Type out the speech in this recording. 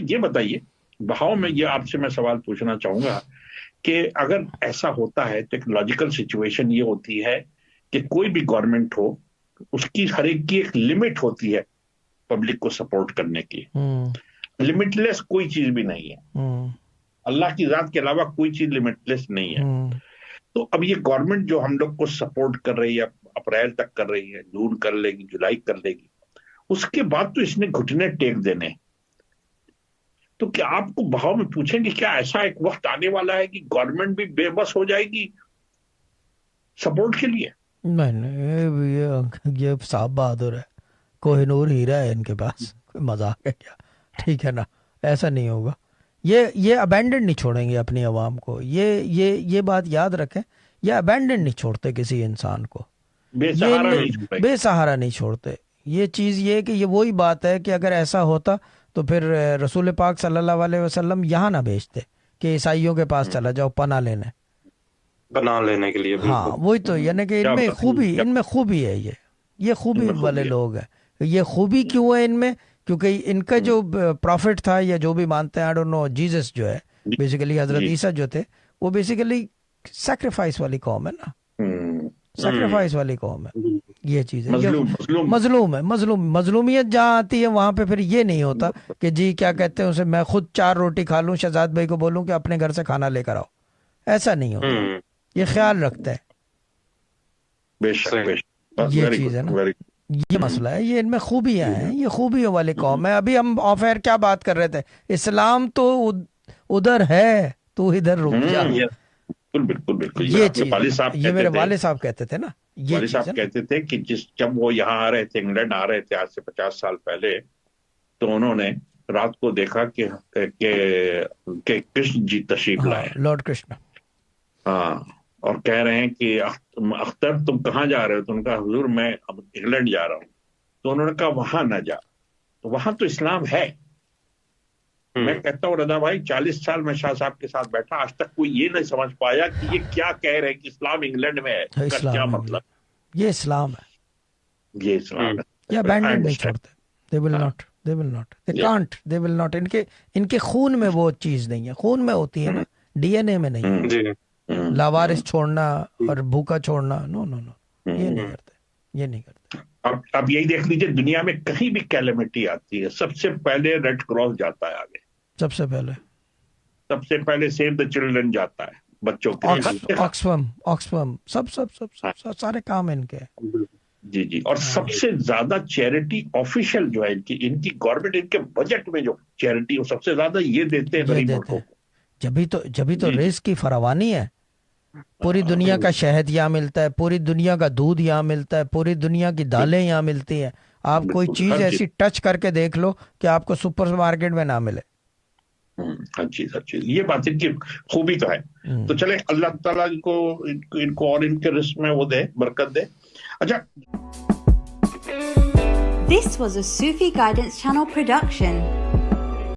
یہ بتائیے بہاؤ میں یہ آپ سے میں سوال پوچھنا چاہوں گا کہ اگر ایسا ہوتا ہے تو ایک لاجیکل سچویشن یہ ہوتی ہے کہ کوئی بھی گورنمنٹ ہو اس کی ہر ایک کی ایک لمٹ ہوتی ہے پبلک کو سپورٹ کرنے کی. لمٹ لیس کوئی چیز بھی نہیں ہے, اللہ کی ذات کے علاوہ کوئی چیز لمٹ لیس نہیں ہے. تو اب یہ گورنمنٹ جو ہم لوگ کو سپورٹ کر رہی ہے اپریل تک کر رہی ہے, جون کر لے گی, جولائی کر لے گی, اس کے بعد تو اس نے گھٹنے ٹیک دینے. تو کیا آپ کو بہاؤ میں پوچھیں گے کیا ایسا ایک وقت آنے والا ہے کہ گورنمنٹ بھی بے بس ہو جائے گی سپورٹ کے لیے؟ نہیں, یہ صاحب بہادر ہے, کوہ نور ہیرا ہے ان کے پاس, کوئی مذاق ہے کیا؟ ٹھیک ہے نا, ایسا نہیں ہوگا. یہ ابینڈن نہیں چھوڑیں گے اپنی عوام کو. یہ بات یاد رکھیں, یہ ابینڈن نہیں چھوڑتے کسی انسان کو, یہ بے سہارا نہیں چھوڑتے. یہ چیز یہ کہ یہ وہی بات ہے کہ اگر ایسا ہوتا تو پھر رسول پاک صلی اللہ علیہ وسلم یہاں نہ بھیجتے کہ عیسائیوں کے پاس چلا جاؤ پناہ لینے کے لیے. ہاں وہی تو, یعنی کہ ان میں خوبی ہے, یہ خوبی والے لوگ ہیں. یہ خوبی کیوں ہے ان میں؟ کیونکہ ان کا جو پروفٹ تھا یا جو بھی مانتے ہیں, آئی ڈونٹ نو, جیزس جو ہے بیسیکلی, حضرت عیسیٰ جو تھے, وہ بیسیکلی سیکریفائس والی قوم ہے نا, سیکریفائس والی قوم ہے. یہ چیز ہے, مظلوم ہے. مظلومیت جہاں آتی ہے وہاں پہ پھر یہ نہیں ہوتا کہ جی کیا کہتے ہیں اسے, میں خود 4 روٹی کھا لوں, شہزاد بھائی کو بولوں کہ اپنے گھر سے کھانا لے کر آؤ. ایسا نہیں ہوتا, یہ خیال رکھتا ہے. یہ چیز ہے نا, یہ مسئلہ ہے. یہ ان میں خوبیاں ہیں, یہ خوبیوں والی قوم ہے. ابھی ہم آف ایئر کیا بات کر رہے تھے, اسلام تو ادھر ہے, تو ادھر رک جا. بالکل. یہ چیز, یہ میرے والد صاحب کہتے تھے نا, یہ والد صاحب کہتے تھے کہ جب وہ یہاں آ رہے تھے, انگلینڈ آ رہے تھے آج سے 50 سال پہلے, تو انہوں نے رات کو دیکھا کہ کرشن جی تشریف لائے, لارڈ کرشن, ہاں, اور کہہ رہے ہیں کہ اختر تم کہاں جا رہے ہو؟ تو ان کا حضور میں اب انگلینڈ جا رہا ہوں. تو انہوں نے کہا وہاں نہ جا, تو وہاں تو اسلام ہے. میں کہتا ہوں رضا بھائی 40 سال میں شاہ صاحب کے ساتھ بیٹھا, آج تک کوئی یہ نہیں سمجھ پایا کہ یہ کیا کہہ رہے ہیں کہ اسلام انگلینڈ میں ہے, کیا مطلب؟ یہ اسلام ہے, یہ اسلام ہے. یہ ابینڈن نہیں چھوڑتے. they will not they can't, they will not. ان کے خون میں وہ چیز نہیں ہے. خون میں ہوتی ہے نا, ڈی این اے میں نہیں ہے. لاوارث چھوڑنا اور بھوکا چھوڑنا, نو, یہ نہیں کرتے, یہ نہیں کرتے. اب یہی دیکھ لیجئے, دنیا میں کہیں بھی کیلمٹی آتی ہے سب سے پہلے ریڈ کراس جاتا ہے آگے, سب سے پہلے سیو دا چلڈرن جاتا ہے, بچوں کے آکسفم, سب سارے کام ان کے. جی, اور سب سے زیادہ چیریٹی آفیشل جو ہے ان کی گورنمنٹ, ان کے بجٹ میں جو چیریٹی وہ سب سے زیادہ یہ دیتے ہیں غریب ملکوں کو. جبھی تو رزق کی فراوانی ہے. پوری دنیا کا شہد یہاں ملتا ہے, پوری دنیا کا دودھ یہاں ملتا ہے, پوری دنیا کی دالیں یہاں ملتی ہیں. آپ کوئی چیز ایسی ٹچ کر کے دیکھ لو کہ آپ کو سپر مارکیٹ میں نہ ملے. ہر چیز, یہ بات ان کی خوبی تو ہے. تو چلے اللہ تعالیٰ ان کو اور ان کے رزق میں وہ دے, برکت دے. اچھا, This was a Sufi Guidance Channel production.